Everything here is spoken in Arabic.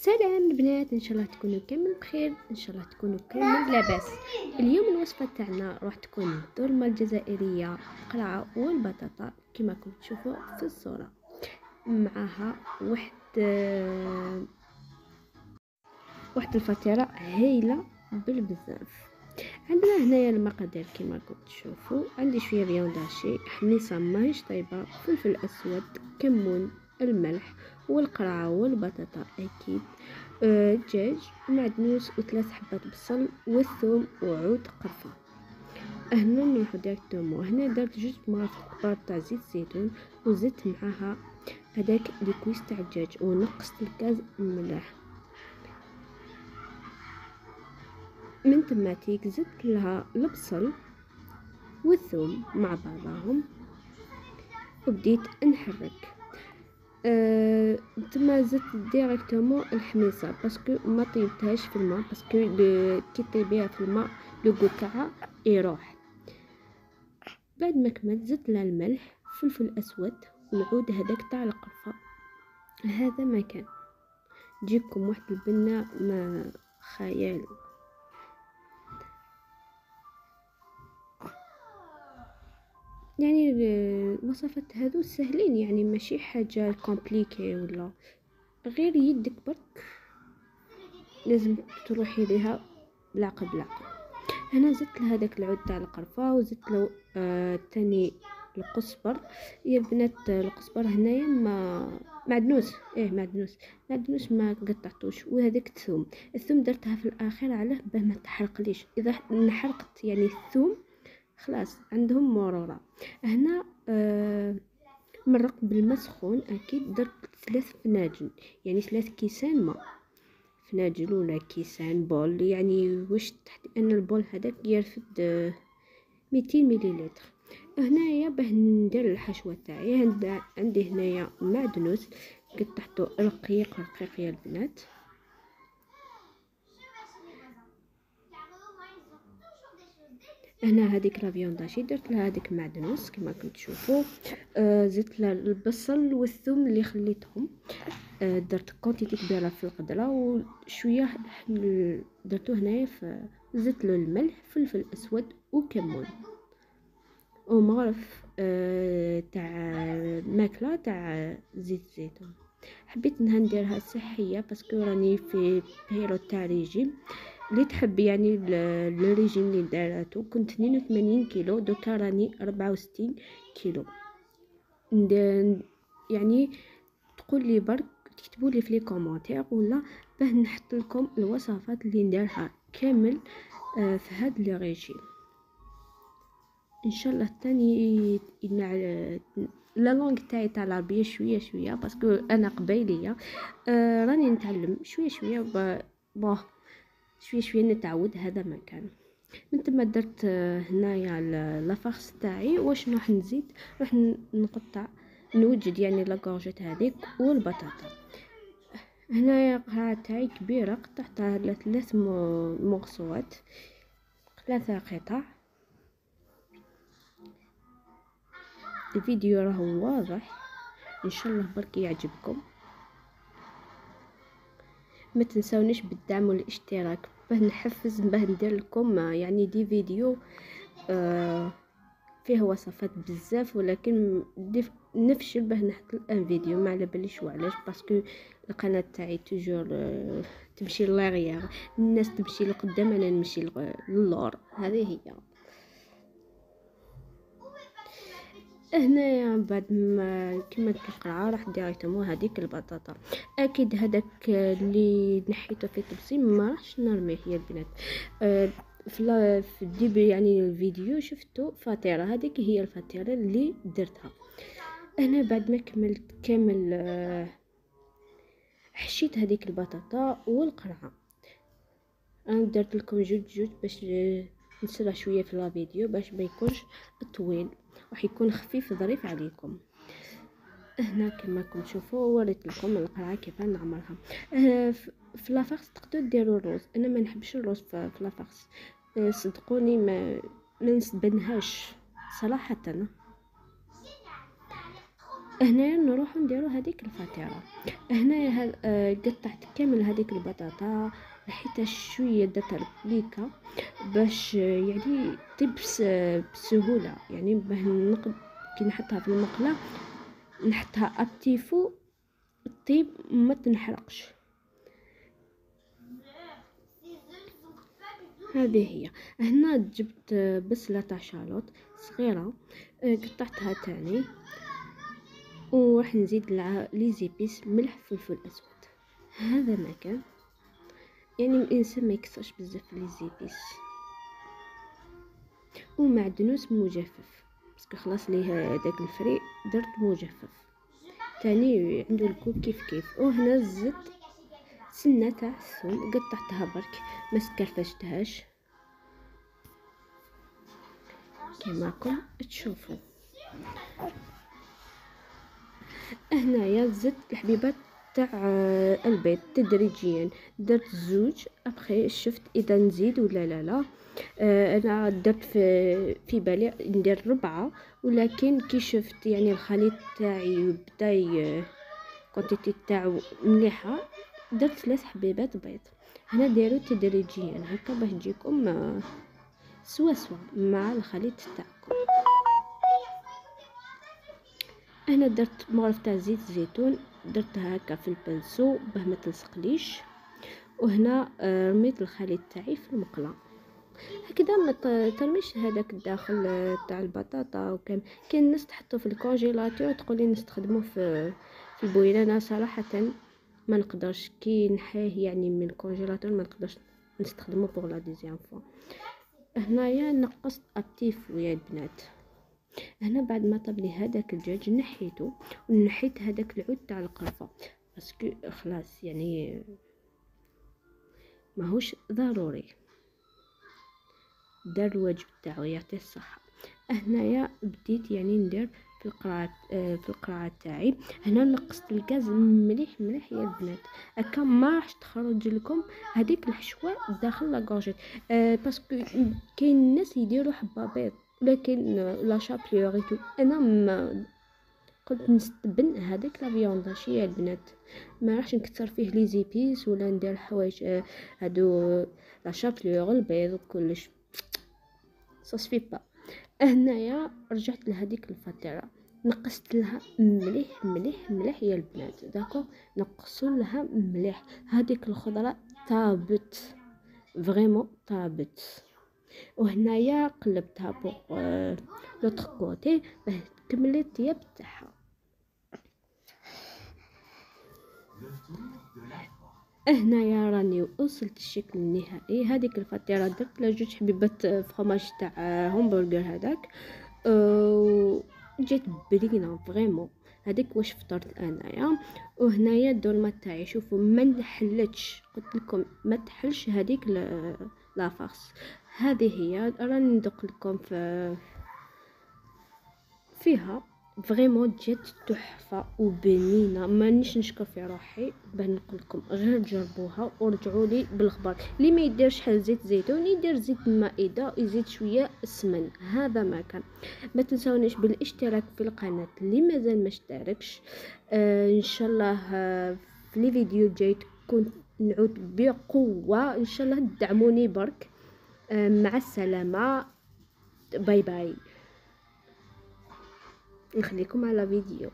سلام البنات، ان شاء الله تكونوا كامل بخير، ان شاء الله تكونوا كامل لاباس. اليوم الوصفه تاعنا راح تكون الدولمه الجزائريه، القرعه والبطاطا كما راكم تشوفوا في الصوره. معها واحد الفطيره هايله بالبزاف. عندنا هنايا المقادير كما راكم تشوفوا. عندي شويه فيانداشي، حميصه ماهيش طيبه، فلفل اسود، كمون، الملح والقرعه والبطاطا اكيد، دجاج، معدنوس وثلاث حبات بصل والثوم وعود قرفه. هنا نروحو ديريكتومون. هنا درت جوج مرافق كبار تاع زيت زيتون وزدت معاها هداك ليكويس تاع الدجاج ونقصت الكاز ملح. من تماتيك زدت لها البصل والثوم مع بعضهم وبديت نحرك. ثم زدت ديريكتومون الحميصه باسكو ما طيبتهاش في الماء، باسكو كي طيبيها في الماء لو غو تاعها يروح. بعد ما كملت زدت لها الملح، فلفل اسود والعود هذاك تاع القرفه. هذا ما كان تجيكم واحد البنه ما خيال. يعني الوصفات هذو سهلين، يعني ماشي حاجه كومبليكي ولا غير يدك برك لازم تروحي ليها بالعقل بالعقل. هنا زدت له هذاك العود تاع القرفه وزدت له تاني القزبر. يا بنات القزبر هنايا ما معدنوس، معدنوس ما قطعتوش. وهذاك الثوم درتها في الاخير علاه باه ما تحرقليش، اذا نحرقت يعني الثوم خلاص عندهم مرورة. هنا مرق بالماء سخون اكيد. درت 3 فناجل يعني 3 كيسان ماء، فناجل ولا كيسان بول، يعني واش تحت ان البول هذاك يرفد 200 مليلتر. هنايا باه ندير الحشوه تاعي عندي هنايا معدنوس قطعته رقيق يا البنات. هنا هذيك لا فيونداشي درت لها هذيك معدنوس كما راكم تشوفوا. زدت لها البصل والثوم اللي خليتهم. درت كونتيتي كبيره في القدره وشويه درتو هنايا. زدت له الملح، فلفل اسود وكمون ومغرف تاع ماكله تاع زيت الزيتون. حبيت انها نديرها صحيه باسكو راني في بيريود تاع ريجيم. اللي تحب يعني الريجيم اللي دارته كنت 82 كيلو، دوكا راني 64 كيلو. يعني تقول لي برك تكتبوا لي في لي كومونتير ولا باه نحط لكم الوصفات اللي نديرها كامل في هذا لي ريجيم ان شاء الله. تاني لا لونغ تاعي تاع العربيه شويه باسكو انا قبيليه. راني نتعلم شويه باه شويه نتعود. هذا ما كان من تما درت هنايا لافارس تاعي. واش راح نزيد؟ راح نقطع نوجد يعني لاكورجيت هذيك والبطاطا. هنايا قطعه تاعي كبيره قطعتها ل3 مغصوات، 3 قطع. الفيديو راهو واضح ان شاء الله برك يعجبكم. ما تنسونيش بالدعم والاشتراك باه نحفز، باه ندير لكم يعني دي فيديو فيه وصفات بزاف، ولكن نفشل باه نحط ان فيديو ما على باليش وعلاش. باسكو القناه تاعي توجور تمشي للغير، الناس تمشي لقدام انا نمشي للور. هذه هي. هنايا بعد ما كملت القرعه راح ديريكتومون هذيك البطاطا. اكيد هذاك اللي نحيته في طبسي ما راحش نرميه يا البنات. في الديبي يعني الفيديو شفتوا فطيره، هذيك هي الفطيره اللي درتها. هنا بعد ما كملت كامل حشيت هذيك البطاطا والقرعه. انا درت لكم جوج باش نسرع شويه في الفيديو باش ما يكونش طويل، راح يكون خفيف ظريف عليكم. هنا كما راكم تشوفوا وريت لكم القرعه كيف نعمرها. في لافارس تقدروا ديروا الروز، انا ما نحبش الروز في لافارس. صدقوني ما نسبنهاش صراحه. هنايا نروح نديرو هذيك الفطيره. هنايا قطعت كامل هذيك البطاطا، حيت شويه درتها ربليكا باش يعني طيب بسهوله، يعني باه كي نحطها في المقله نحطها ابتيفو طيب ما تنحرقش. هذه هي. هنا جبت بصله تاع شالوط صغيره، قطعتها تاني، وراح نزيد لي زيبيس، ملح فلفل اسود. هذا مكان يعني الانسان ما يكسرش بزاف لي زيبيس، ومعدنوس مجفف باسكو خلاص ليه داك الفري درت مجفف تاني عنده الكوب كيف كيف. وهنا زدت سنه تاع الثوم قطعتها برك ما سكرفشتهاش كما راكم تشوفوا. هنايا زدت الحبيبات تاع البيض تدريجيا، درت زوج ابخي شفت اذا نزيد ولا لا. انا درت في بالي ندير 4، ولكن كي شفت يعني الخليط تاعي بدا كونتيتي تاعو مليحه درت 3 حبيبات بيض. هنا ديروا تدريجيا هكا باش تجيكم سوا مع الخليط تاعكم. انا درت مغرف تاع زيت الزيتون درتها هكا في البنسو باه ما تلصقليش. وهنا رميت الخليط تاعي في المقله هكذا، ما ترميش هذاك الداخل تاع البطاطا. وكان كاين ناس تحطو في الكونجيلاتور تقولي نستخدموه في البويله. انا صراحه ما نقدرش كي نحيه يعني من الكونجيلاتور ما نقدرش نستخدمه بوغ لا دوزيام فوا. هنايا نقصت ابتيفو يا البنات. هنا بعد ما طاب لي هذاك الدجاج نحيته، ونحيت هذاك العود تاع القرفه باسكو خلاص يعني ماهوش ضروري، دار الواجب تاعو يعطيه الصحه. هنايا بديت يعني ندير في القرعه تاعي. هنا نقصت الغاز مليح مليح يا البنات، هكا ما راحش تخرج لكم هذيك الحشوه داخل لاكورجيت. باسكو كاين الناس يديروا حبه بيض لكن لا شابليوريتو، انا ما قلت نستبن هذيك لا فيونداشي يا البنات، ما راحش نكثر فيه لي زيبيس ولا ندير حوايج هادو لا شابليور البيض وكلش صوص با. هنايا رجعت لهذيك الفطيره نقصت لها مليح مليح مليح يا البنات، داكو نقصوا لها مليح. هذيك الخضره طابت فريمون طابت. وهنايا قلبتها بوغ لوطر كوتي باه تكمل الطياب تاعها. هنايا راني وصلت الشكل النهائي. هذيك الفطيره درت لها 2 حبيبات فخماج تاع همبرجر هذاك، جات بلينه فريمون. هذيك واش فطرت انايا. وهنايا الدولمه تاعي شوفوا ما نحلتش، قلت لكم ما تحلش هذيك لا فارس. هذه هي راني ندق لكم فيها فريمون جات تحفه وبنينه. مانيش نشكر في روحي باه نقول لكم غير جربوها ورجعوا لي بالخبر. اللي ما يديرش شحال زيت زيتون يدير زيت المائده يزيد شويه السمن، هذا ما كان. ما تنسونيش بالاشتراك في القناه اللي مازال ما اشتركش. ان شاء الله في لي فيديو الجاي تكون نعود بقوه ان شاء الله. تدعموني برك. مع السلامه، باي باي، نخليكم على فيديو.